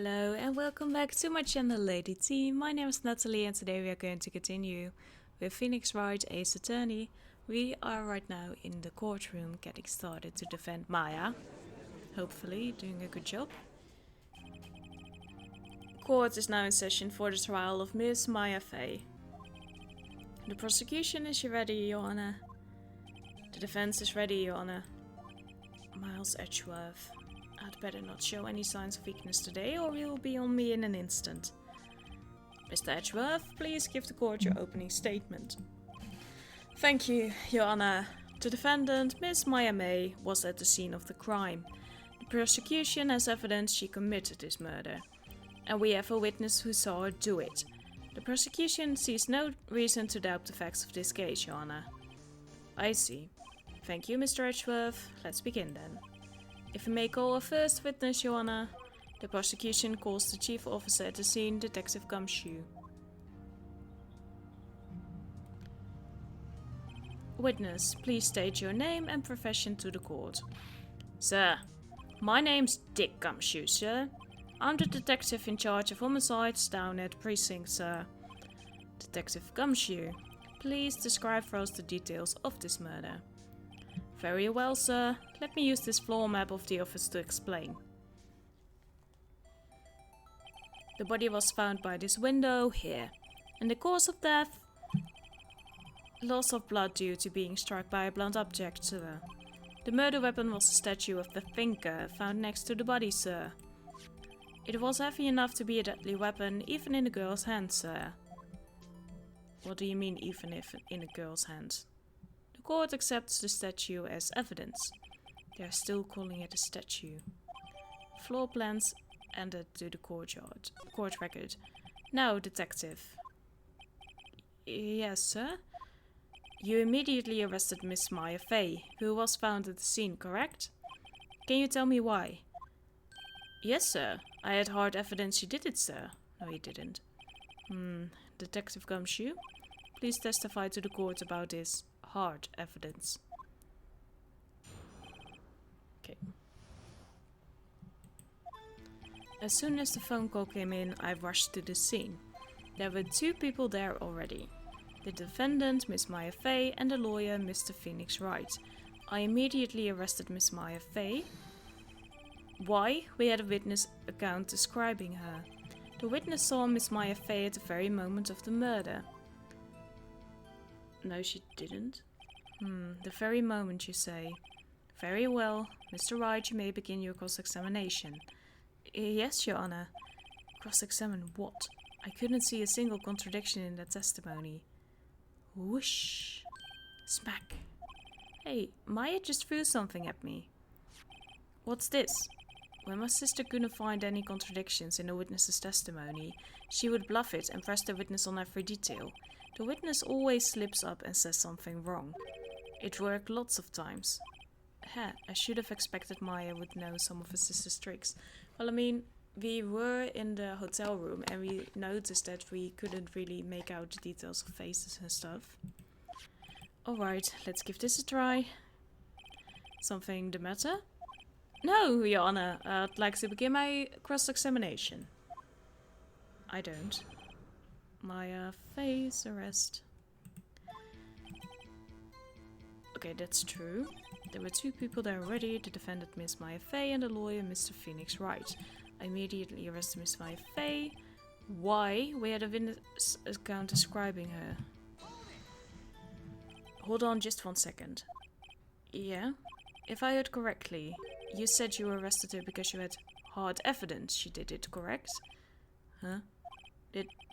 Hello and welcome back to my channel, Lady T. My name is Nathalie and today we are going to continue with Phoenix Wright, Ace Attorney. We are right now in the courtroom getting started to defend Maya. Hopefully doing a good job. Court is now in session for the trial of Miss Maya Fey. The prosecution is ready, Your Honor. The defense is ready, Your Honor. Miles Edgeworth. I'd better not show any signs of weakness today or he will be on me in an instant. Mr. Edgeworth, please give the court your opening statement. Thank you, Your Honor. The defendant, Miss Maya May, was at the scene of the crime. The prosecution has evidence she committed this murder, and we have a witness who saw her do it. The prosecution sees no reason to doubt the facts of this case, Your Honor. I see. Thank you, Mr. Edgeworth. Let's begin then. If we may call a first witness, Your Honor, the prosecution calls the chief officer at the scene, Detective Gumshoe. Witness, please state your name and profession to the court. Sir, my name's Dick Gumshoe, sir. I'm the detective in charge of homicides down at precinct, sir. Detective Gumshoe, please describe for us the details of this murder. Very well, sir. Let me use this floor map of the office to explain. The body was found by this window here. In the course of death, loss of blood due to being struck by a blunt object, sir. The murder weapon was a statue of the thinker found next to the body, sir. It was heavy enough to be a deadly weapon, even in a girl's hand, sir. What do you mean, even if in a girl's hands? The court accepts the statue as evidence. They are still calling it a statue. Floor plans added to the court record. Now, detective. Yes, sir? You immediately arrested Miss Maya Fey, who was found at the scene, correct? Can you tell me why? Yes, sir. I had hard evidence she did it, sir. No, you didn't. Detective Gumshoe, please testify to the court about this hard evidence. Okay. As soon as the phone call came in, I rushed to the scene. There were two people there already. The defendant, Miss Maya Fey, and the lawyer, Mr. Phoenix Wright. I immediately arrested Miss Maya Fey. Why? We had a witness account describing her. The witness saw Miss Maya Fey at the very moment of the murder. No, she didn't. The very moment, you say. Very well. Mr. Wright, you may begin your cross-examination. Yes, Your Honor. Cross-examine what? I couldn't see a single contradiction in that testimony. Whoosh. Smack. Hey, Maya just threw something at me. What's this? When my sister couldn't find any contradictions in the witness's testimony, she would bluff it and press the witness on every detail. The witness always slips up and says something wrong. It worked lots of times. I should have expected Maya would know some of her sister's tricks. Well, I mean, we were in the hotel room and we noticed that we couldn't really make out the details of faces and stuff. Alright, let's give this a try. Something the matter? No, Your Honor. I'd like to begin my cross-examination. I don't. Maya Fey's arrest. Okay, that's true. There were two people there already, the defendant Miss Maya Fey and the lawyer Mr. Phoenix Wright. I immediately arrested Miss Maya Fey. Why? We had a witness account describing her. Hold on just 1 second. Yeah? If I heard correctly, you said you arrested her because you had hard evidence she did it, correct? Huh?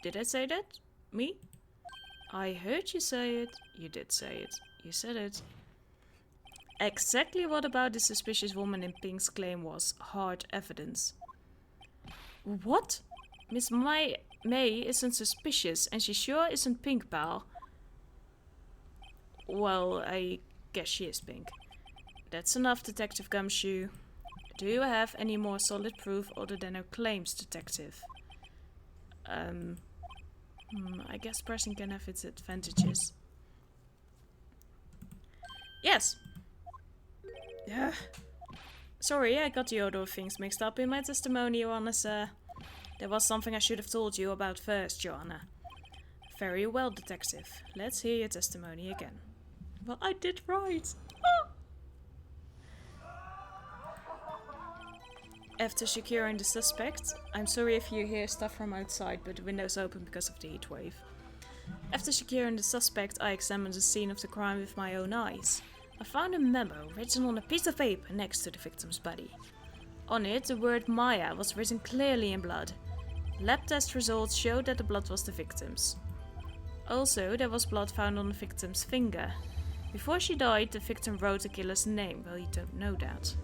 Did I say that? Me? I heard you say it. You did say it. You said it. Exactly what about the suspicious woman in pink's claim was hard evidence? What? Miss May isn't suspicious and she sure isn't pink, pal. Well, I guess she is pink. That's enough, Detective Gumshoe. Do you have any more solid proof other than her claims, Detective? I guess pressing can have its advantages. Yes! Yeah. Sorry, I got the order of things mixed up in my testimony, Your Honor, sir. There was something I should have told you about first, Joanna. Very well, detective. Let's hear your testimony again. Well, I did right. After securing the suspect, I'm sorry if you hear stuff from outside, but the window's open because of the heat wave. After securing the suspect, I examined the scene of the crime with my own eyes. I found a memo written on a piece of paper next to the victim's body. On it, the word Maya was written clearly in blood. Lab test results showed that the blood was the victim's. Also, there was blood found on the victim's finger. Before she died, the victim wrote the killer's name. Well, you don't know that.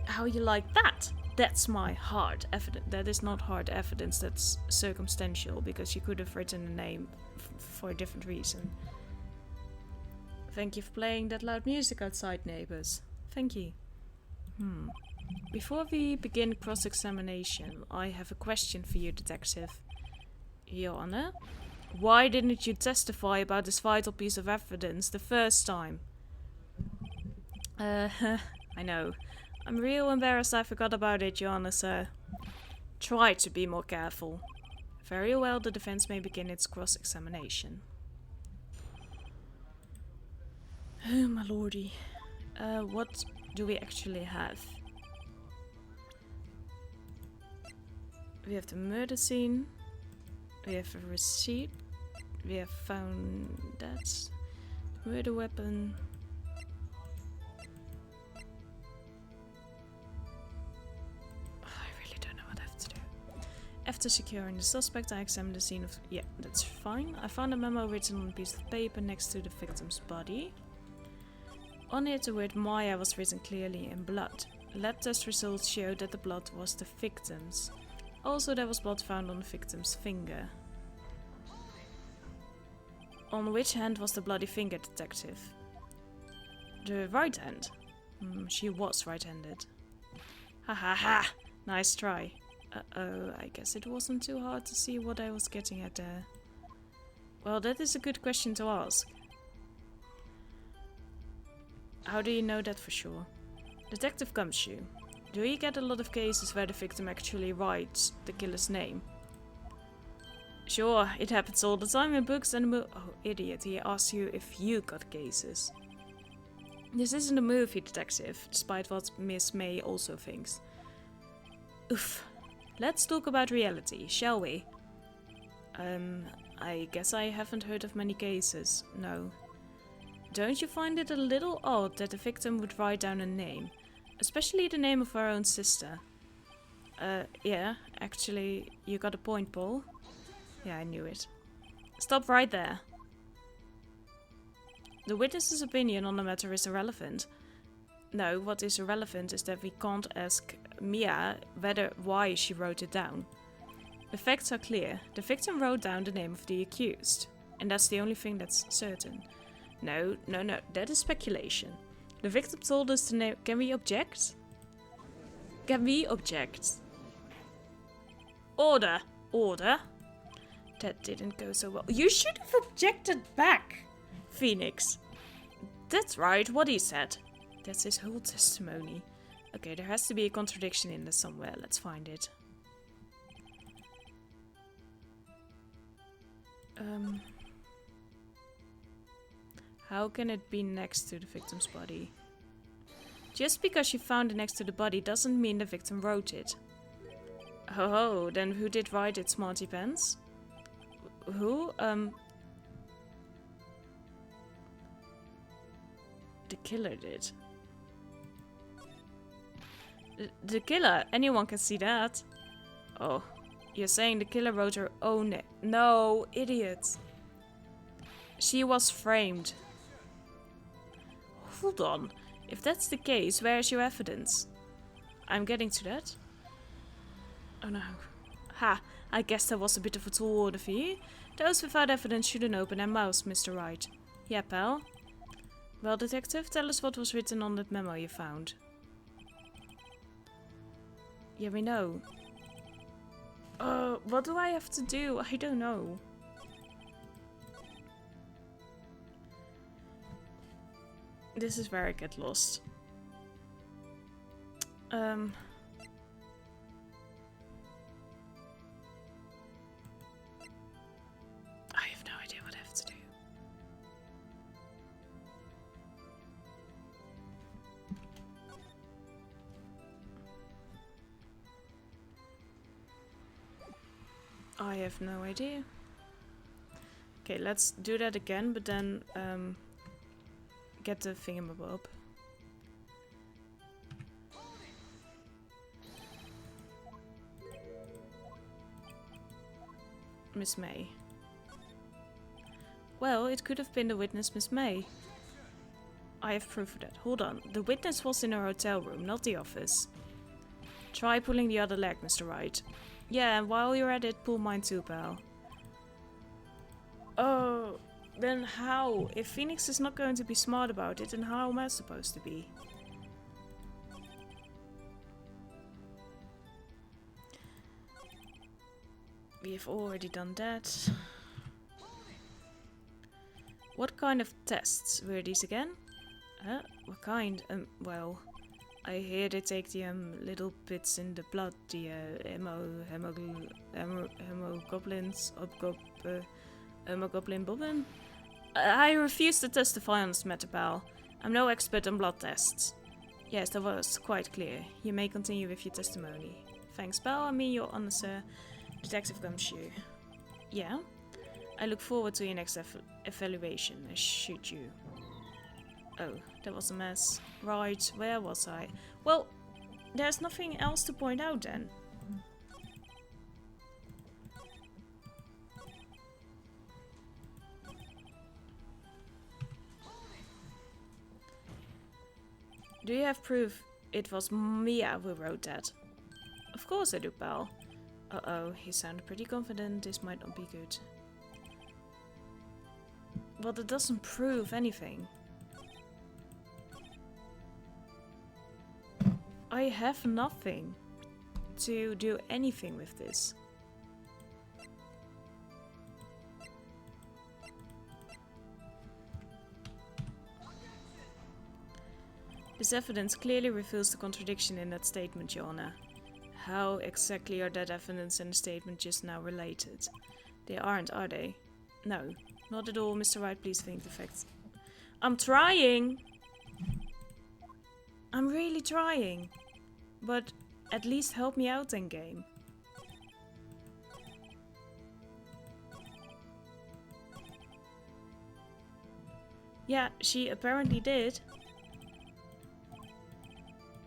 How you like that? That's my hard evidence. That is not hard evidence, that's circumstantial, because you could have written a name for a different reason. Thank you for playing that loud music outside, neighbors. Thank you. Before we begin cross-examination, I have a question for you, detective. Joanna, why didn't you testify about this vital piece of evidence the first time? I know. I'm real embarrassed I forgot about it, Joanna, sir. Try to be more careful. Very well, the defense may begin its cross-examination. Oh, my lordy. What do we actually have? We have the murder scene. We have a receipt. We have found that. Murder weapon. After securing the suspect, I examined the scene of... Yeah, that's fine. I found a memo written on a piece of paper next to the victim's body. On it, the word Maya was written clearly in blood. Lab test results showed that the blood was the victim's. Also, there was blood found on the victim's finger. On which hand was the bloody finger, detective? The right hand. She was right-handed. Ha ha ha! Nice try. Uh-oh, I guess it wasn't too hard to see what I was getting at there. Well, that is a good question to ask. How do you know that for sure? Detective Gumshoe, do you get a lot of cases where the victim actually writes the killer's name? Sure, it happens all the time in books and oh, idiot, he asks you if you got cases. This isn't a movie, detective, despite what Miss May also thinks. Oof. Let's talk about reality, shall we? I guess I haven't heard of many cases, no. Don't you find it a little odd that the victim would write down a name? Especially the name of her own sister. Yeah, actually, you got a point, Paul. Yeah, I knew it. Stop right there. The witness's opinion on the matter is irrelevant. No, what is irrelevant is that we can't ask Mia why she wrote it down. The facts are clear. The victim wrote down the name of the accused. And that's the only thing that's certain. No, that is speculation. The victim told us the name. Can we object? Can we object? Order! Order! That didn't go so well. You should have objected back, Phoenix. That's right, what he said. That's his whole testimony. Okay, there has to be a contradiction in there somewhere. Let's find it. How can it be next to the victim's body? Just because you found it next to the body doesn't mean the victim wrote it. Oh, then who did write it, Smarty Pants? Who? The killer did. The killer? Anyone can see that. Oh, you're saying the killer wrote her own name? No, idiot. She was framed. Hold on. If that's the case, where is your evidence? I'm getting to that. Oh no. Ha, I guess that was a bit of a tall order for you. Those without evidence shouldn't open their mouths, Mr. Wright. Yeah, pal. Well, detective, tell us what was written on that memo you found. Yeah, we know. What do I have to do? I don't know. This is where I get lost. I have no idea. Okay, let's do that again, but then get the thingamabob. Miss May. Well, it could have been the witness, Miss May. I have proof of that. Hold on. The witness was in her hotel room, not the office. Try pulling the other leg, Mr. Wright. Yeah, and while you're at it, pull mine too, pal. Oh, then how? If Phoenix is not going to be smart about it, then how am I supposed to be? We have already done that. What kind of tests were these again? What kind? Well, I hear they take the little bits in the blood, the hemoglobin bobbin. I refuse to testify on this matter, pal. I'm no expert on blood tests. Yes, that was quite clear. You may continue with your testimony. Thanks, pal. I mean your honor, sir. Detective Gumshoe. Yeah? I look forward to your next evaluation. I shoot you. Oh, that was a mess. Right, where was I? Well, there's nothing else to point out then. Do you have proof it was Mia who wrote that? Of course I do, pal. Uh-oh, he sounded pretty confident. This might not be good. Well, that doesn't prove anything. I have nothing to do anything with this. This evidence clearly reveals the contradiction in that statement, Your Honor. How exactly are that evidence and the statement just now related? They aren't, are they? No, not at all, Mr. Wright. Please think the facts. I'm trying! I'm really trying. But at least help me out in game. Yeah, she apparently did.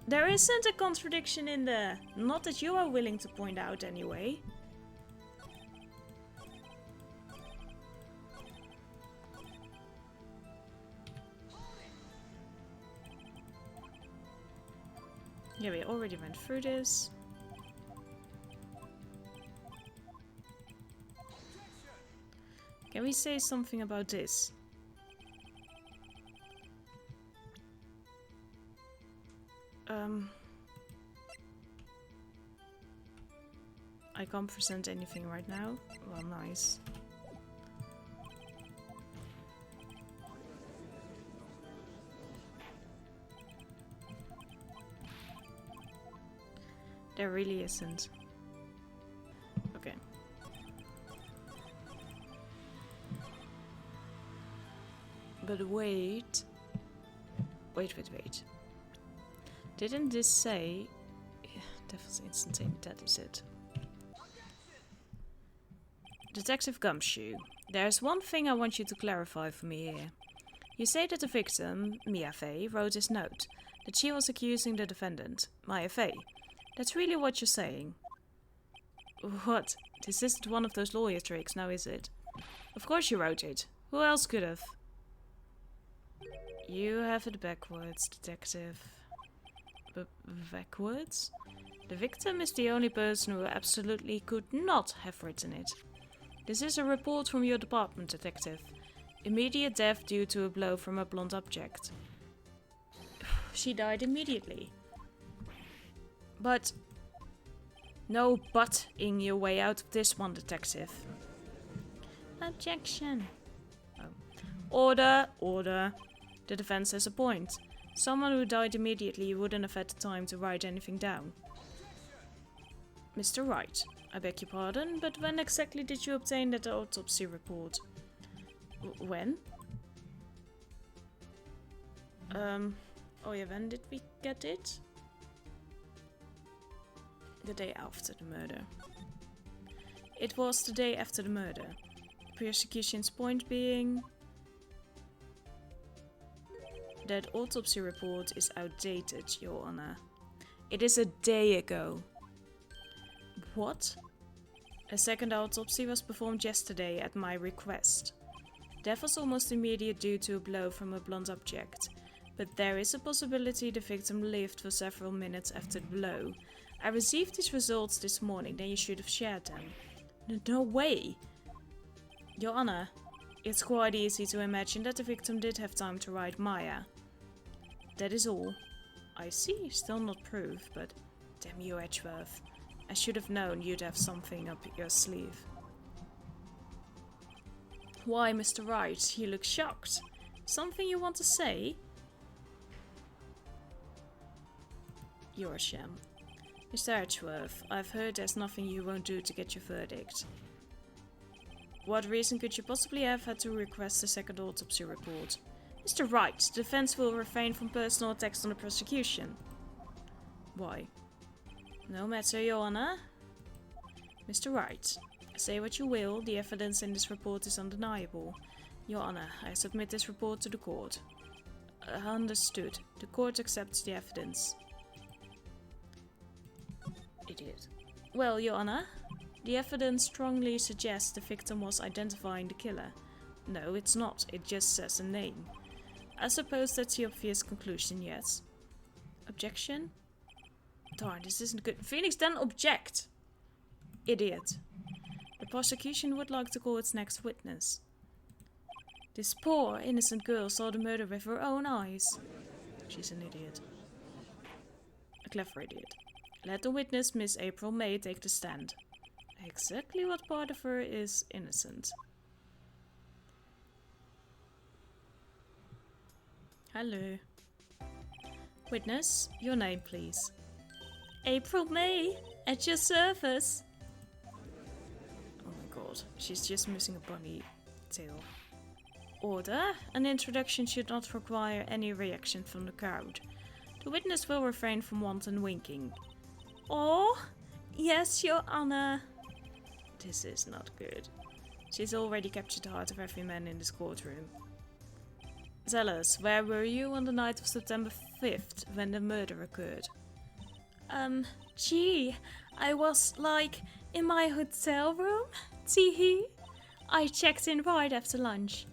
There isn't a contradiction in there. Not that you are willing to point out anyway. Yeah, we already went through this. Can we say something about this? I can't present anything right now. Well, nice. There really isn't. Okay. But wait. Wait. Didn't this say... Devil's instantaneous, that is it. Detective Gumshoe, there's one thing I want you to clarify for me here. You say that the victim, Mia Fey, wrote this note, that she was accusing the defendant, Maya Fey. That's really what you're saying. What? This isn't one of those lawyer tricks, now is it? Of course you wrote it. Who else could have? You have it backwards, detective. Backwards? The victim is the only person who absolutely could not have written it. This is a report from your department, detective. Immediate death due to a blow from a blunt object. She died immediately. But... no but-ing your way out of this one, detective. Objection. Oh. Order. The defense has a point. Someone who died immediately wouldn't have had the time to write anything down. Mr. Wright, I beg your pardon, but when exactly did you obtain that autopsy report? When? Oh yeah, when did we get it? The day after the murder. It was the day after the murder. The prosecution's point being that autopsy report is outdated, Your Honor. It is a day ago. What? A second autopsy was performed yesterday at my request. Death was almost immediate due to a blow from a blunt object, but there is a possibility the victim lived for several minutes after the blow. I received these results this morning, then you should have shared them. No way! Your Honor, it's quite easy to imagine that the victim did have time to write Maya. That is all. I see, still not proof, but damn you, Edgeworth. I should have known you'd have something up your sleeve. Why, Mr. Wright, you look shocked. Something you want to say? You're a sham. Mr. Edgeworth, I've heard there's nothing you won't do to get your verdict. What reason could you possibly have had to request a second autopsy report? Mr. Wright, the defense will refrain from personal attacks on the prosecution. Why? No matter, Your Honor. Mr. Wright, say what you will, the evidence in this report is undeniable. Your Honor, I submit this report to the court. Understood. The court accepts the evidence. Idiot. Well, Your Honor, the evidence strongly suggests the victim was identifying the killer. No, it's not. It just says a name. I suppose that's the obvious conclusion, yes. Objection? Darn, this isn't good. Phoenix, then object! Idiot. The prosecution would like to call its next witness. This poor, innocent girl saw the murder with her own eyes. She's an idiot. A clever idiot. Let the witness, Miss April May, take the stand. Exactly what part of her is innocent? Hello. Witness, your name, please. April May, at your service. Oh my god, she's just missing a bunny tail. Order. An introduction should not require any reaction from the crowd. The witness will refrain from wanton winking. Oh, yes, Your Honor. This is not good. She's already captured the heart of every man in this courtroom. Tell us, where were you on the night of September 5th when the murder occurred? Gee, I was, in my hotel room, teehee. I checked in right after lunch.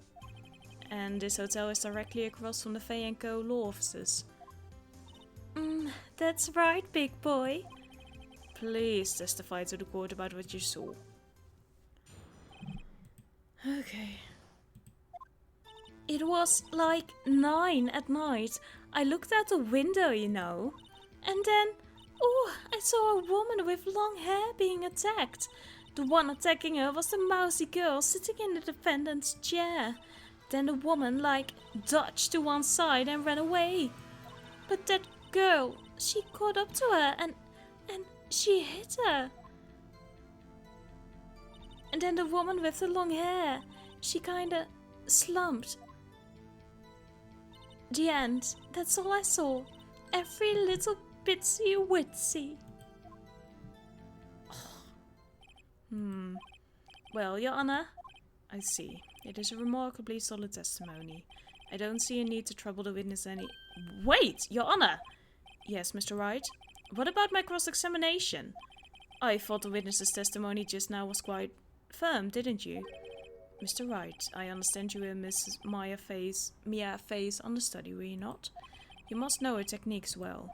And this hotel is directly across from the Fay & Co. law offices. That's right, big boy. Please testify to the court about what you saw. Okay. It was 9 at night. I looked out the window, you know. And then, I saw a woman with long hair being attacked. The one attacking her was the mousy girl sitting in the defendant's chair. Then the woman, dodged to one side and ran away. But that girl, she caught up to her and she hit her. And then the woman with the long hair, she kinda slumped. The end. That's all I saw. Every little bitsy witsy. Well, Your Honor, I see. It is a remarkably solid testimony. I don't see a need to trouble the witness any... Wait, Your Honor! Yes, Mr. Wright? What about my cross-examination? I thought the witness's testimony just now was quite firm, didn't you? Mr. Wright, I understand you were Mrs. Mia Fay's understudy, were you not? You must know her techniques well.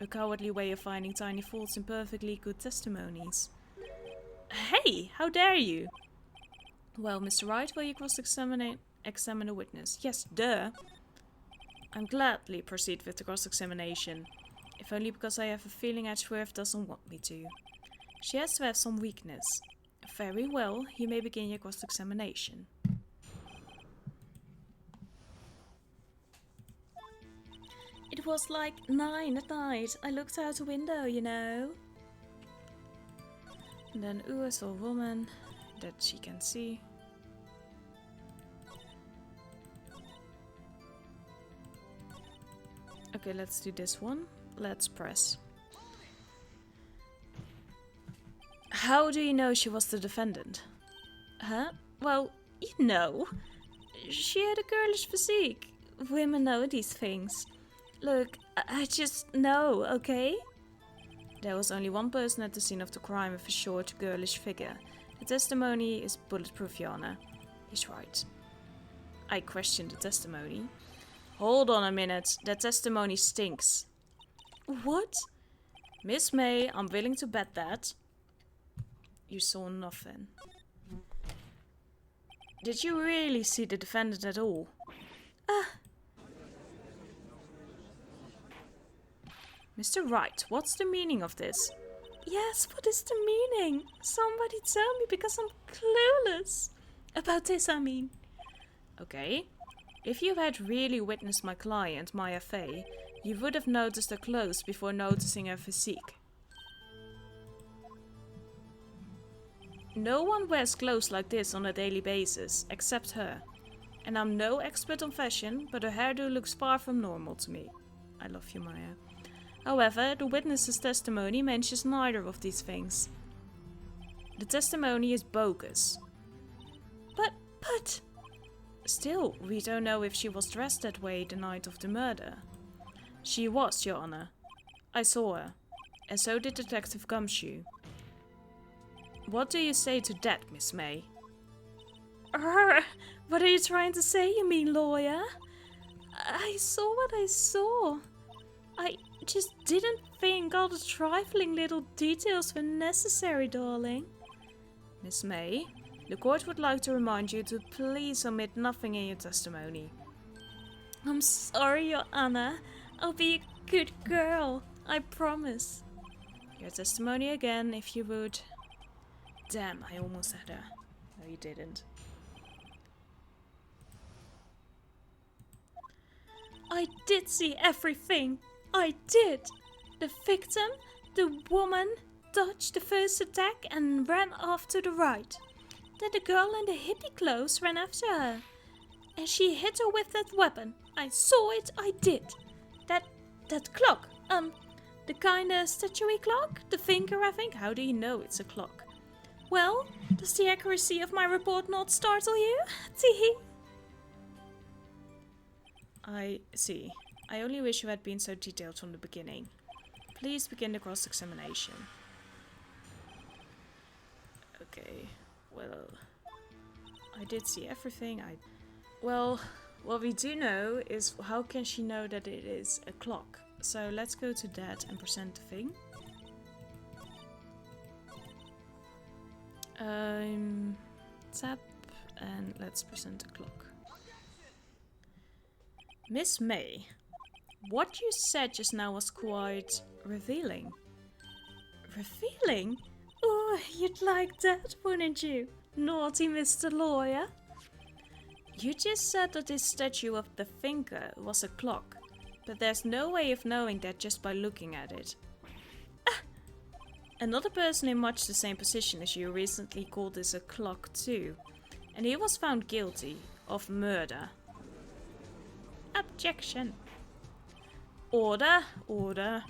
A cowardly way of finding tiny faults in perfectly good testimonies. Hey, how dare you? Well, Mr. Wright, will you cross-examine a witness? Yes, duh. I'm gladly proceed with the cross-examination. If only because I have a feeling Edgeworth doesn't want me to. She has to have some weakness. Very well, you may begin your cross-examination. It was 9 at night. I looked out the window, you know. And then, I saw a woman that she can see. Okay, let's do this one. Let's press. How do you know she was the defendant? Huh? Well, you know. She had a girlish physique. Women know these things. Look, I just know, okay? There was only one person at the scene of the crime with a short, girlish figure. The testimony is bulletproof, Your Honor. He's right. I questioned the testimony. Hold on a minute. That testimony stinks. What? Miss May, I'm willing to bet that you saw nothing. Did you really see the defendant at all? Mr. Wright, what's the meaning of this? Yes, what is the meaning? Somebody tell me, because I'm clueless. About this, I mean. Okay. If you had really witnessed my client, Maya Fey, you would have noticed her clothes before noticing her physique. No one wears clothes like this on a daily basis, except her. And I'm no expert on fashion, but her hairdo looks far from normal to me. I love you, Maya. However, the witness's testimony mentions neither of these things. The testimony is bogus. But... Still, we don't know if she was dressed that way the night of the murder. She was, Your Honor. I saw her. And so did Detective Gumshoe. What do you say to that, Miss May? What are you trying to say, you mean, lawyer? I saw what I saw. I just didn't think all the trifling little details were necessary, darling. Miss May, the court would like to remind you to please omit nothing in your testimony. I'm sorry, Your Honor. I'll be a good girl. I promise. Your testimony again, if you would. Damn, I almost had her. No, you didn't. I did see everything. I did. The victim, the woman, dodged the first attack and ran off to the right. Then the girl in the hippie clothes ran after her. And she hit her with that weapon. I saw it, I did. That clock, the kinda statuey clock? The finger, I think? How do you know it's a clock? Well, does the accuracy of my report not startle you? Teehee. I see. I only wish you had been so detailed from the beginning. Please begin the cross-examination. Okay, well, I did see everything. Well, what we do know is how can she know that it is a clock? So let's go to that and present the thing. Tap and let's present the clock. Miss May, what you said just now was quite revealing. Revealing? Oh, you'd like that, wouldn't you? Naughty Mr. Lawyer. You just said that this statue of the thinker was a clock, but there's no way of knowing that just by looking at it. Another person in much the same position as you recently called this a clock too, and he was found guilty of murder. Objection. Order, order.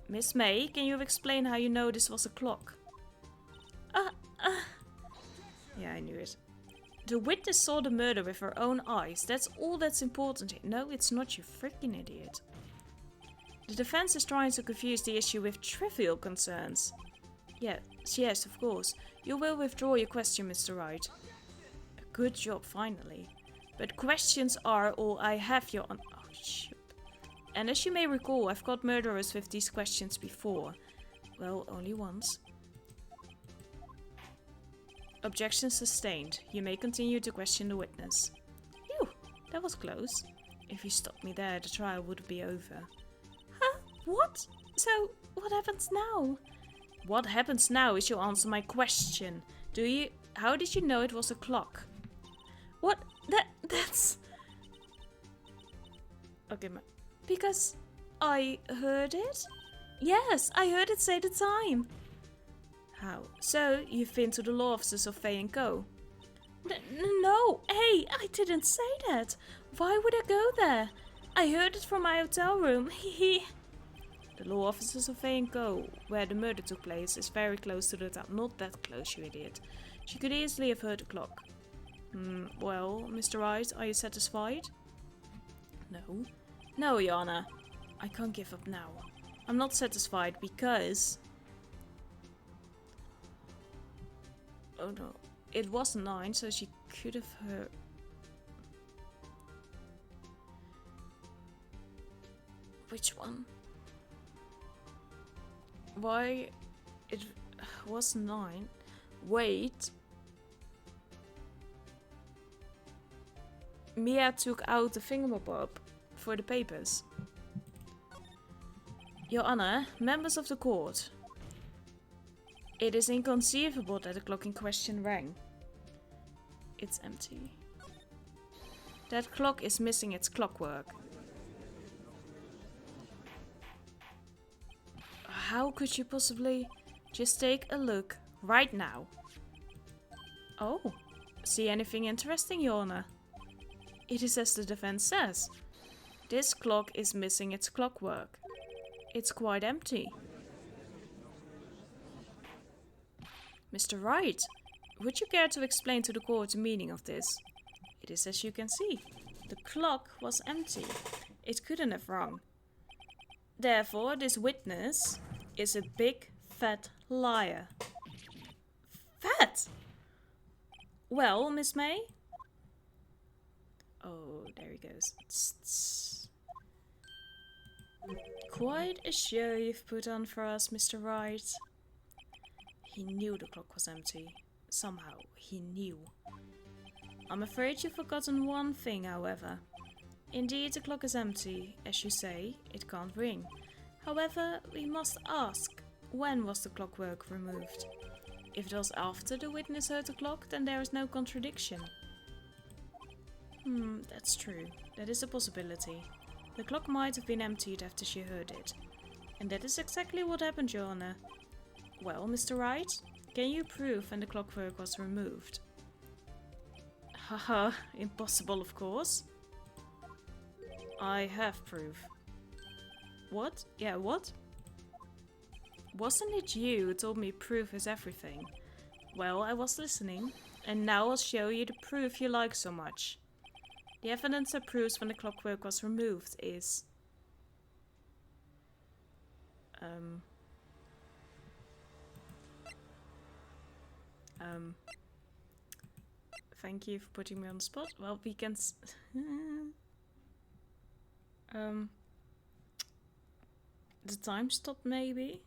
Miss May, can you explain how you know this was a clock? Yeah, I knew it. The witness saw the murder with her own eyes. That's all that's important. No, it's not, you freaking idiot. The defense is trying to confuse the issue with trivial concerns. Yes, of course. You will withdraw your question, Mr. Wright. Good job, finally. But questions are all I have, Your Honor. Oh, shit. And as you may recall, I've caught murderers with these questions before. Well, only once. Objection sustained. You may continue to question the witness. Phew, that was close. If you stopped me there, the trial would be over. Huh? What? So, what happens now? What happens now is you answer my question. How did you know it was a clock? What? That's... Okay, because I heard it? Yes, I heard it say the time. How? So, you've been to the law offices of Fay & Co? No, hey, I didn't say that. Why would I go there? I heard it from my hotel room, The law offices of A & Co, where the murder took place, is very close to the town. Not that close, you idiot. She could easily have heard the clock. Well, Mr. Wright, are you satisfied? No. No, Yana. I can't give up now. I'm not satisfied because... Oh no. It was 9, so she could have heard... Which one? Why? It was 9. Wait. Mia took out the thingamabob for the papers. Your Honor, members of the court. It is inconceivable that the clock in question rang. It's empty. That clock is missing its clockwork. How could you possibly... Just take a look right now. Oh, see anything interesting, Your Honor? It is as the defense says. This clock is missing its clockwork. It's quite empty. Mr. Wright, would you care to explain to the court the meaning of this? It is as you can see. The clock was empty. It couldn't have rung. Therefore, this witness is a big, fat liar. Fat? Well, Miss May? Oh, there he goes. Tss. Quite a show you've put on for us, Mr. Wright. He knew the clock was empty. Somehow, he knew. I'm afraid you've forgotten one thing, however. Indeed, the clock is empty. As you say, it can't ring. However, we must ask, when was the clockwork removed? If it was after the witness heard the clock, then there is no contradiction. That's true. That is a possibility. The clock might have been emptied after she heard it. And that is exactly what happened, Your Honor. Well, Mr. Wright, can you prove when the clockwork was removed? Haha, impossible, of course. I have proof. What? Yeah, what? Wasn't it you who told me proof is everything? Well, I was listening, and now I'll show you the proof you like so much. The evidence that proves when the clockwork was removed is... Thank you for putting me on the spot. Well, we can... The time stop, maybe?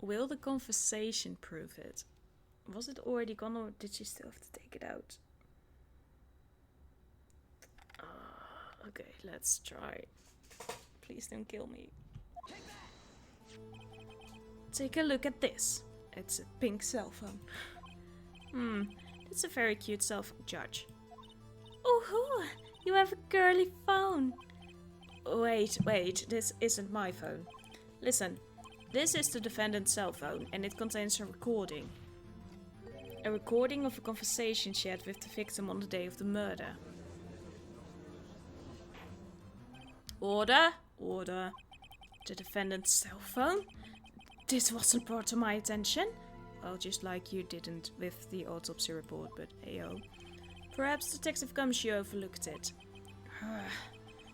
Will the conversation prove it? Was it already gone, or did you still have to take it out? Okay, let's try. Please don't kill me. Take a look at this. It's a pink cell phone. That's a very cute cell phone, Judge. Oh, you have a girly phone. Wait, this isn't my phone. Listen, this is the defendant's cell phone, and it contains a recording. A recording of a conversation she had with the victim on the day of the murder. Order! Order. The defendant's cell phone? This wasn't brought to my attention. Well, just like you didn't with the autopsy report, but ayo. Perhaps Detective Gumshoe overlooked it.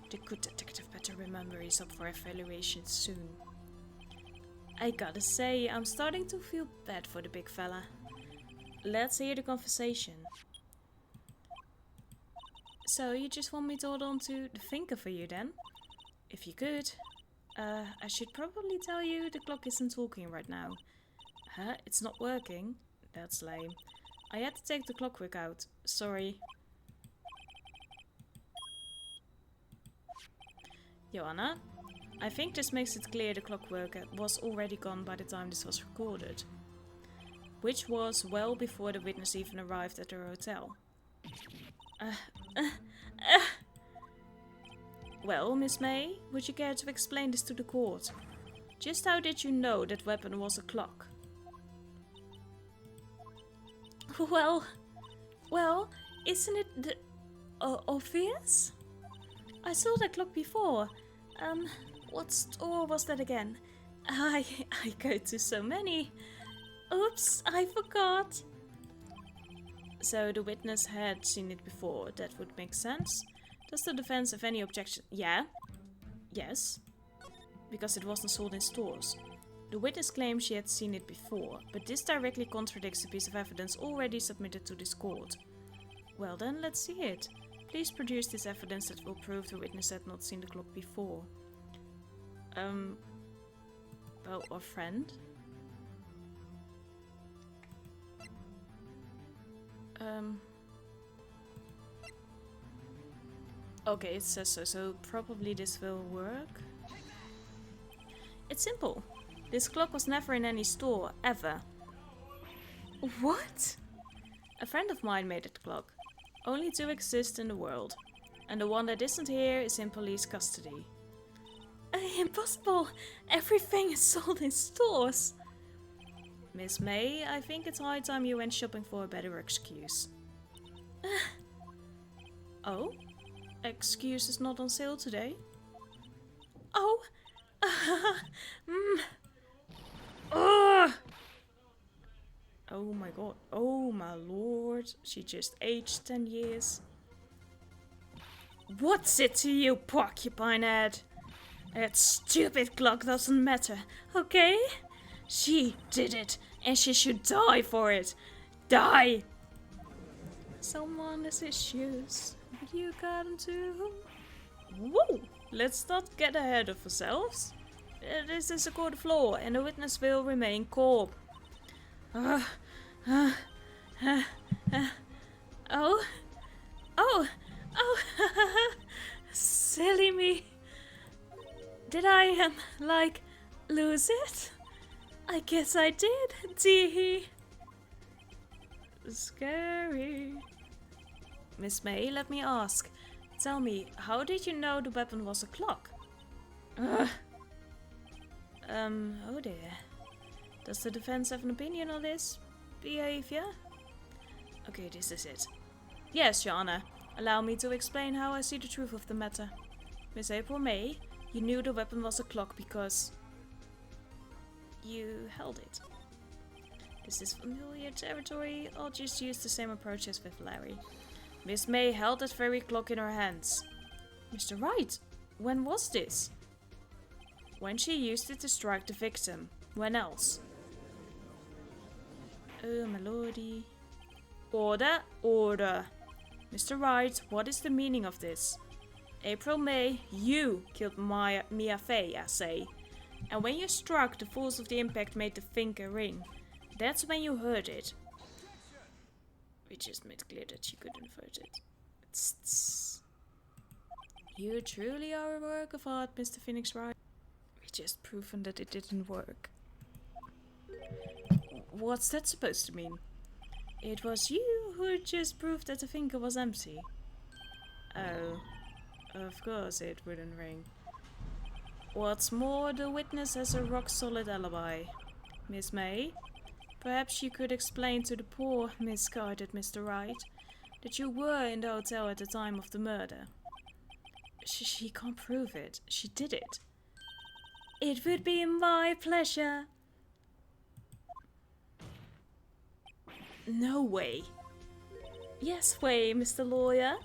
The good detective better remember he's up for evaluation soon. I gotta say, I'm starting to feel bad for the big fella. Let's hear the conversation. So, you just want me to hold on to the thinker for you then? If you could. I should probably tell you the clock isn't talking right now. Huh? It's not working? That's lame. I had to take the clockwork out. Sorry. Joanna, I think this makes it clear the clockwork was already gone by the time this was recorded. Which was well before the witness even arrived at her hotel. Well, Miss May, would you care to explain this to the court? Just how did you know that weapon was a clock? Well, isn't it obvious? I saw that clock before. What store was that again? I go to so many. Oops, I forgot. So the witness had seen it before. That would make sense. Does the defense have any objection? Yeah. Yes. Because it wasn't sold in stores. The witness claims she had seen it before, but this directly contradicts a piece of evidence already submitted to this court. Well then, let's see it. Please produce this evidence that will prove the witness had not seen the clock before. Well, our friend? Okay, it says so, so probably this will work. It's simple. This clock was never in any store, ever. What? A friend of mine made that clock. Only two exist in the world. And the one that isn't here is in police custody. Impossible! Everything is sold in stores! Miss May, I think it's high time you went shopping for a better excuse. Oh? Excuse is not on sale today? Oh! Oh my god. Oh my lord. She just aged 10 years. What's it to you, porcupine head? That stupid clock doesn't matter, okay? She did it, and she should die for it. Die! Someone has issues. You got them too. Woo! Let's not get ahead of ourselves. This is a court of law, and the witness will remain calm. Oh! Silly me. Did I, like, lose it? I guess I did, Dee. Scary. Miss May, let me ask. Tell me, how did you know the weapon was a clock? Oh dear. Does the defense have an opinion on this behavior? Okay, this is it. Yes, Your Honor. Allow me to explain how I see the truth of the matter. Miss April May, you knew the weapon was a clock because you held it. This is familiar territory. I'll just use the same approach as with Larry. Miss May held that very clock in her hands. Mr. Wright, when was this? When she used it to strike the victim. When else? Oh, my lordy. Order, order. Mr. Wright, what is the meaning of this? April May, you killed Mia Fey, I say. And when you struck, the force of the impact made the finger ring. That's when you heard it. We just made clear that she couldn't vote it. Tss. You truly are a work of art, Mr. Phoenix Wright. We just proven that it didn't work. What's that supposed to mean? It was you who just proved that the finger was empty. Oh, of course it wouldn't ring. What's more, the witness has a rock-solid alibi. Miss May, perhaps you could explain to the poor, misguided Mr. Wright that you were in the hotel at the time of the murder. She can't prove it. She did it. It would be my pleasure. No way. Yes way, Mr. Lawyer.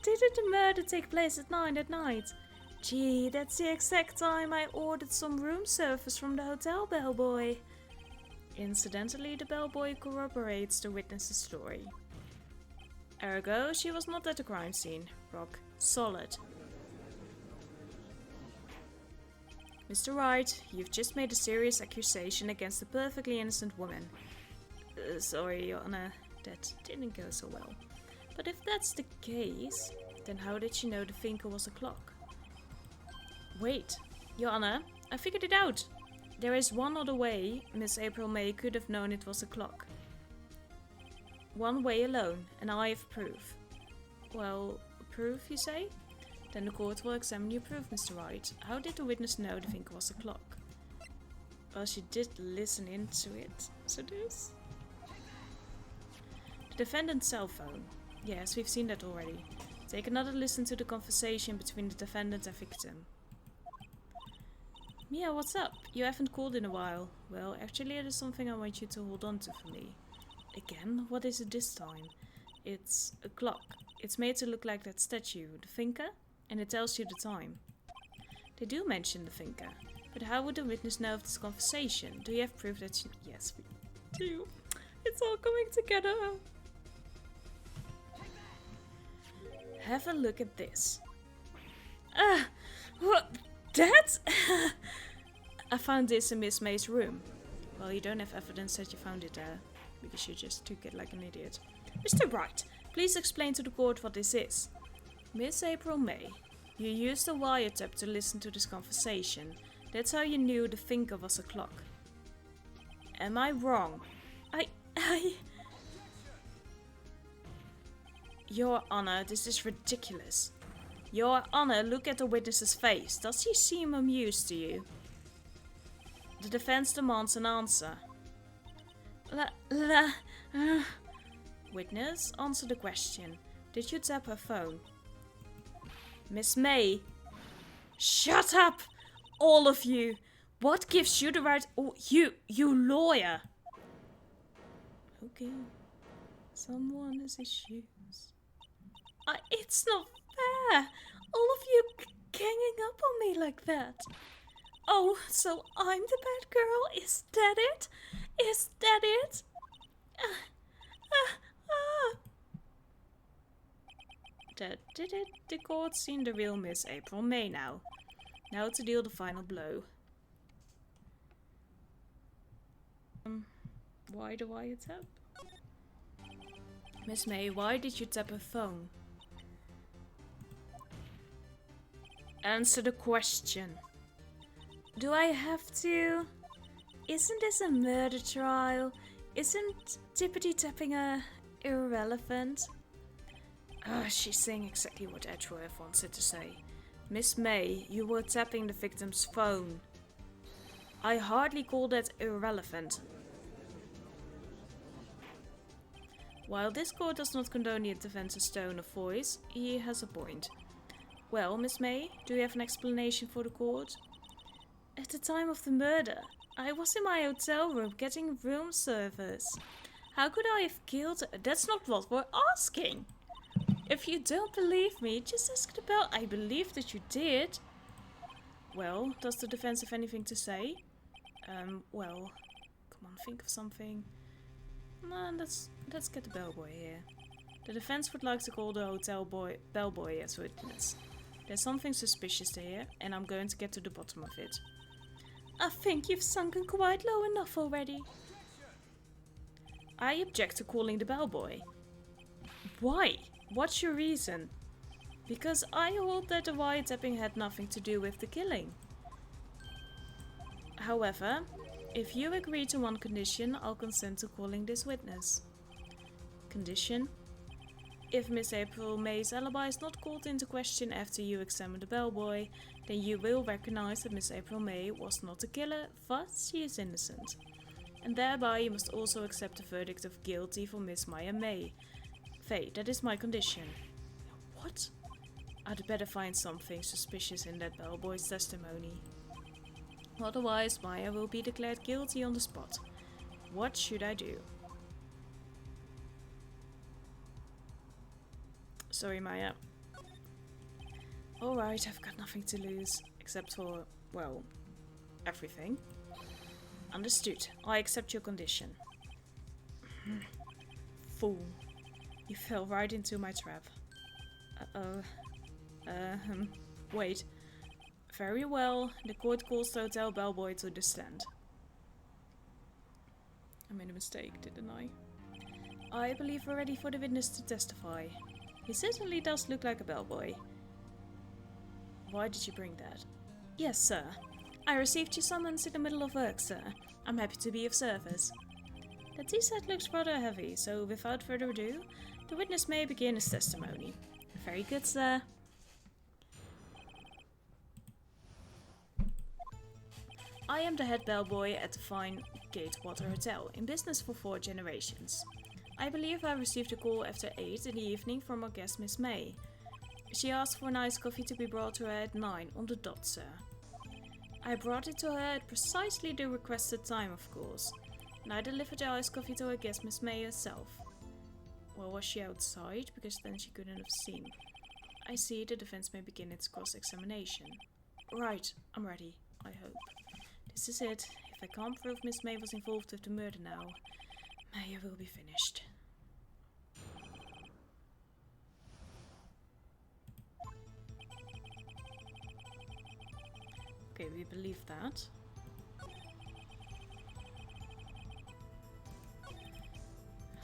Didn't the murder take place at 9 at night? Gee, that's the exact time I ordered some room service from the hotel bellboy. Incidentally, the bellboy corroborates the witness's story. Ergo, she was not at the crime scene. Rock solid. Mr. Wright, you've just made a serious accusation against a perfectly innocent woman. Sorry, Your Honor, that didn't go so well. But if that's the case, then how did she know the finger was a clock? Wait, Your Honor, I figured it out. There is one other way Miss April May could have known it was a clock. One way alone, and I have proof. Well, proof, you say? Then the court will examine your proof, Mr. Wright. How did the witness know the finger was a clock? Well, she did listen into it, so this. The defendant's cell phone. Yes, we've seen that already. Take another listen to the conversation between the defendant and victim. Mia, what's up? You haven't called in a while. Well, actually there's something I want you to hold on to for me. Again? What is it this time? It's a clock. It's made to look like that statue, the thinker, and it tells you the time. They do mention the thinker, but how would the witness know of this conversation? Do you have proof that she... Yes, we do. It's all coming together. Have a look at this. What? That? I found this in Miss May's room. Well, you don't have evidence that you found it there, because you just took it like an idiot. Mr. Wright, please explain to the court what this is. Miss April May, you used a wiretap to listen to this conversation. That's how you knew the thinker was a clock. Am I wrong? Your Honor, this is ridiculous. Your Honor, look at the witness's face. Does he seem amused to you? The defense demands an answer. Witness, answer the question. Did you tap her phone? Miss May. Shut up! All of you! What gives you the right... Oh, you lawyer! Okay. Someone has issues. It's not fair! All of you ganging up on me like that. Oh, so I'm the bad girl? Is that it? Is that it? That did it. The court's seen the real Miss April May now. Now to deal the final blow. Why the wiretap? Miss May, why did you tap her phone? Answer the question. Do I have to? Isn't this a murder trial? Isn't tippity tapping irrelevant? She's saying exactly what Edgeworth wants it to say. Miss May, you were tapping the victim's phone. I hardly call that irrelevant. While this court does not condone the defense's tone of voice, he has a point. Well, Miss May, do you have an explanation for the court? At the time of the murder, I was in my hotel room getting room service. How could I have killed her? That's not what we're asking. If you don't believe me, just ask the bell. I believe that you did. Well, does the defense have anything to say? Well, come on, think of something. Nah, let's get the bellboy here. The defense would like to call the bellboy as witness. There's something suspicious here, and I'm going to get to the bottom of it. I think you've sunken quite low enough already. I object to calling the bellboy. Why? What's your reason? Because I hold that the wiretapping had nothing to do with the killing. However, if you agree to one condition, I'll consent to calling this witness. Condition? If Miss April May's alibi is not called into question after you examine the bellboy, then you will recognize that Miss April May was not the killer, thus she is innocent. And thereby you must also accept the verdict of guilty for Miss Maya May. Faye, that is my condition. What? I'd better find something suspicious in that bellboy's testimony. Otherwise, Maya will be declared guilty on the spot. What should I do? Sorry, Maya. Alright, I've got nothing to lose. Except for, well, everything. Understood. I accept your condition. Fool. You fell right into my trap. Wait. Very well. The court calls the hotel bellboy to the stand. I made a mistake, didn't I? I believe we're ready for the witness to testify. He certainly does look like a bellboy. Why did you bring that? Yes, sir. I received your summons in the middle of work, sir. I'm happy to be of service. The tea set looks rather heavy, so without further ado, the witness may begin his testimony. Very good, sir. I am the head bellboy at the fine Gatewater Hotel, in business for 4 generations. I believe I received a call after 8 in the evening from our guest Miss May. She asked for nice coffee to be brought to her at 9 on the dot, sir. I brought it to her at precisely the requested time, of course. And I delivered the iced coffee to her guest, Miss May herself. Well, was she outside? Because then she couldn't have seen. I see. The defense may begin its cross-examination. Right, I'm ready, I hope. This is it. If I can't prove Miss May was involved with the murder now, May will be finished. Okay, we believe that.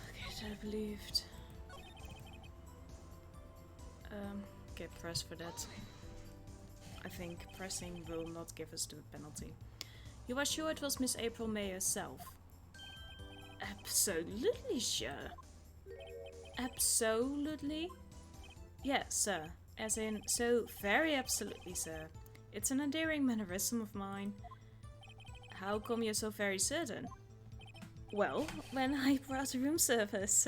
Okay, I believed. Okay, press for that. I think pressing will not give us the penalty. You are sure it was Miss April May herself? Absolutely sure. Absolutely? Yes, sir. As in, so very absolutely, sir. It's an endearing mannerism of mine. How come you're so very certain? Well, when I brought the room service,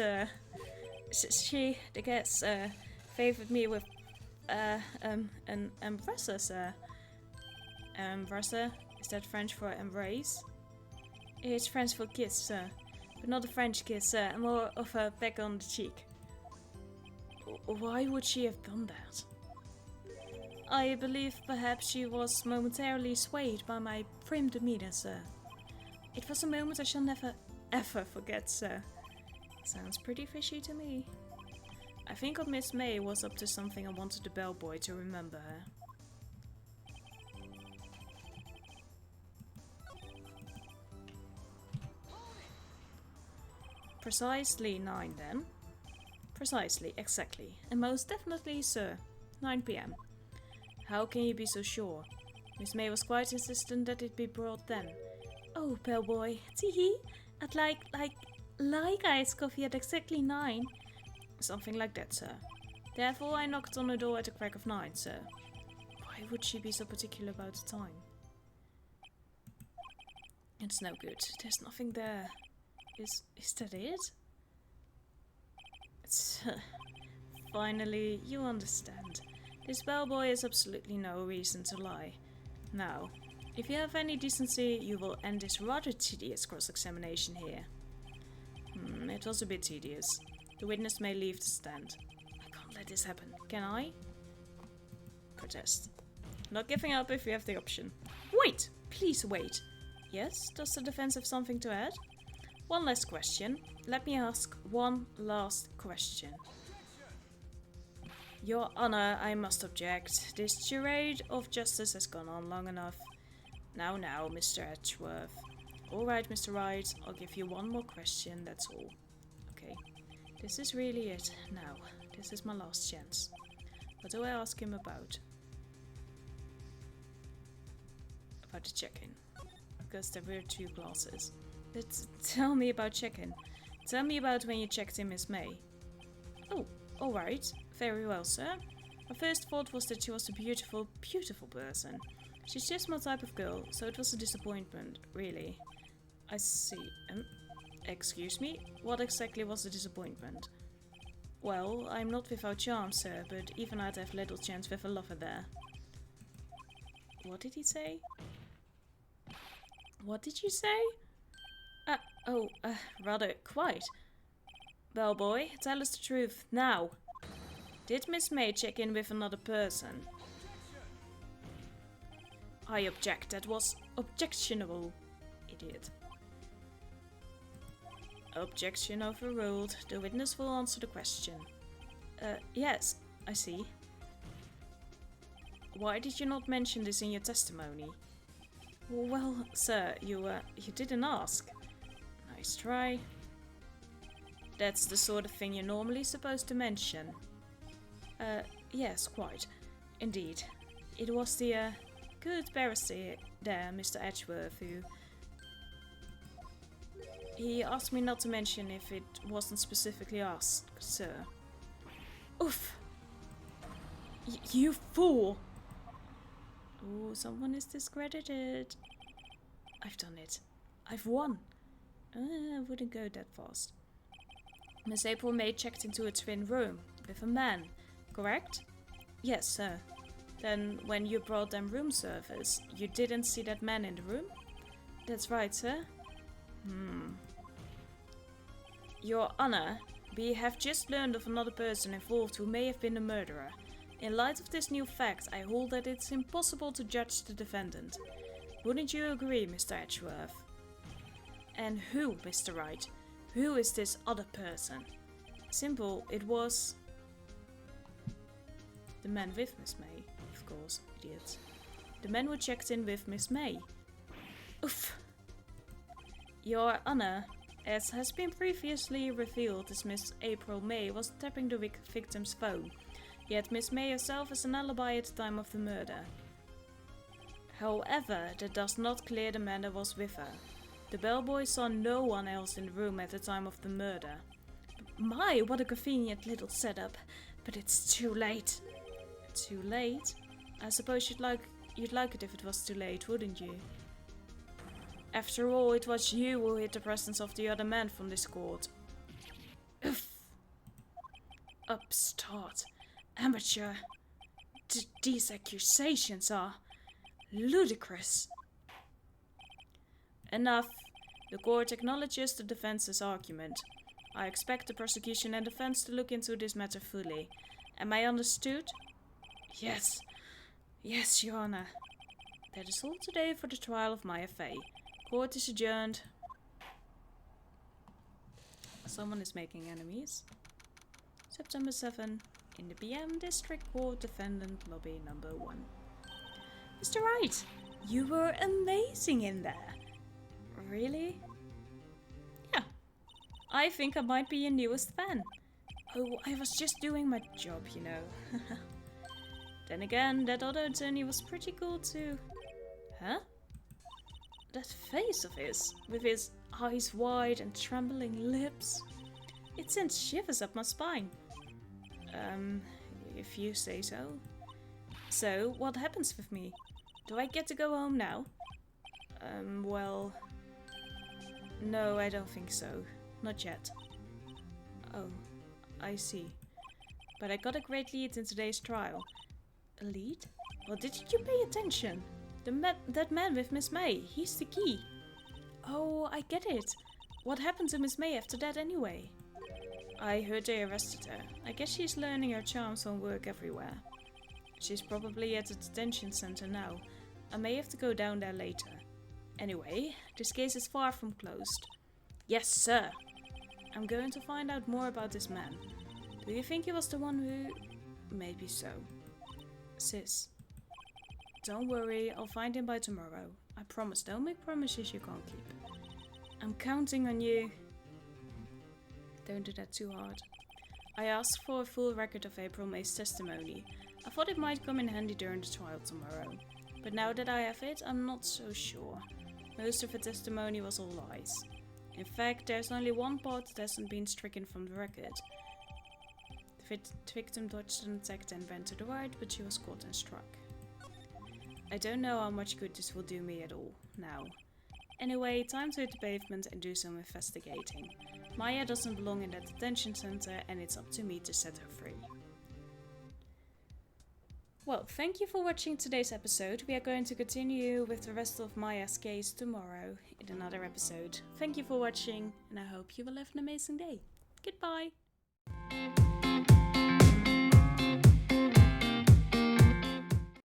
she, the guest, favored me with an embrace, sir. Embrace? Is that French for embrace? It's French for kiss, sir. But not a French kiss, sir. More of a peck on the cheek. Why would she have done that? I believe perhaps she was momentarily swayed by my prim demeanor, sir. It was a moment I shall never, ever forget, sir. Sounds pretty fishy to me. I think old Miss May was up to something and wanted the bellboy to remember her. Precisely 9 then. Precisely, exactly. And most definitely, sir. 9 p.m. How can you be so sure? Miss May was quite insistent that it be brought then. Oh, bellboy, teehee. I'd like iced coffee at exactly 9. Something like that, sir. Therefore, I knocked on the door at the crack of 9, sir. Why would she be so particular about the time? It's no good. There's nothing there. Is that it? It's... Finally, you understand. This bellboy has absolutely no reason to lie. Now, if you have any decency, you will end this rather tedious cross-examination here. It was a bit tedious. The witness may leave the stand. I can't let this happen, can I? Protest. Not giving up if you have the option. Wait! Please wait. Yes? Does the defense have something to add? One last question. Let me ask one last question. Your Honor, I must object. This charade of justice has gone on long enough. Now, Mr. Edgeworth. Alright, Mr. Wright, I'll give you one more question, that's all. Okay, this is really it. Now, this is my last chance. What do I ask him about? About the check-in. Because there were 2 glasses. Tell me about check-in. Tell me about when you checked in Miss May. Oh, alright. Very well, sir. My first thought was that she was a beautiful, beautiful person. She's just my type of girl, so it was a disappointment, really. I see. Excuse me? What exactly was the disappointment? Well, I'm not without charm, sir, but even I'd have little chance with a lover there. What did he say? What did you say? Rather, quite. Bellboy, tell us the truth, now. Did Miss May check in with another person? I object, that was objectionable, idiot. Objection overruled. The witness will answer the question. Yes, I see. Why did you not mention this in your testimony? Well, sir, you didn't ask. Nice try. That's the sort of thing you're normally supposed to mention. Yes, quite. Indeed. It was the, good barrister there, Mr. Edgeworth, who... He asked me not to mention if it wasn't specifically asked, sir. Oof! You fool! Oh, someone is discredited. I've done it. I've won. I wouldn't go that fast. Miss April May checked into a twin room with a man, correct? Yes, sir. Then, when you brought them room service, you didn't see that man in the room? That's right, sir. Your Honor, we have just learned of another person involved who may have been the murderer. In light of this new fact, I hold that it's impossible to judge the defendant. Wouldn't you agree, Mr. Edgeworth? And who, Mr. Wright? Who is this other person? Simple, it was... the man with Miss May, of course, idiot. The man who checked in with Miss May. Oof. Your Honor, as has been previously revealed, this Miss April May was tapping the victim's phone. Yet Miss May herself has an alibi at the time of the murder. However, that does not clear the man that was with her. The bellboy saw no one else in the room at the time of the murder. My, what a convenient little setup. But it's too late. Too late? I suppose you'd like it if it was too late, wouldn't you? After all, it was you who hid the presence of the other man from this court. Oof. Upstart. Amateur. These accusations are ludicrous. Enough. The court acknowledges the defense's argument. I expect the prosecution and defense to look into this matter fully. Am I understood? Yes. Yes, Your Honor. That is all today for the trial of Maya Fey. Court is adjourned. Someone is making enemies. September 7, in the BM District Court, Defendant Lobby number 1. Mr. Wright, you were amazing in there. Really? Yeah. I think I might be your newest fan. Oh, I was just doing my job, you know. Then again, that other attorney was pretty cool too. Huh? That face of his, with his eyes wide and trembling lips. It sends shivers up my spine. If you say so. So, what happens with me? Do I get to go home now? Well... No, I don't think so. Not yet. Oh, I see. But I got a great lead in today's trial. A lead? Well, didn't you pay attention? That man with Miss May, he's the key. Oh, I get it. What happened to Miss May after that anyway? I heard they arrested her. I guess she's learning her charms on work everywhere. She's probably at the detention center now. I may have to go down there later. Anyway, this case is far from closed. Yes, sir. I'm going to find out more about this man. Do you think he was the one who... Maybe so. Sis. Don't worry, I'll find him by tomorrow. I promise, don't make promises you can't keep. I'm counting on you. Don't do that too hard. I asked for a full record of April May's testimony. I thought it might come in handy during the trial tomorrow. But now that I have it, I'm not so sure. Most of her testimony was all lies. In fact, there's only one part that hasn't been stricken from the record. The victim dodged an attack and ran to the right, but she was caught and struck. I don't know how much good this will do me at all, now. Anyway, time to hit the pavement and do some investigating. Maya doesn't belong in that detention center and it's up to me to set her free. Well, thank you for watching today's episode. We are going to continue with the rest of Maya's case tomorrow in another episode. Thank you for watching and I hope you will have an amazing day. Goodbye!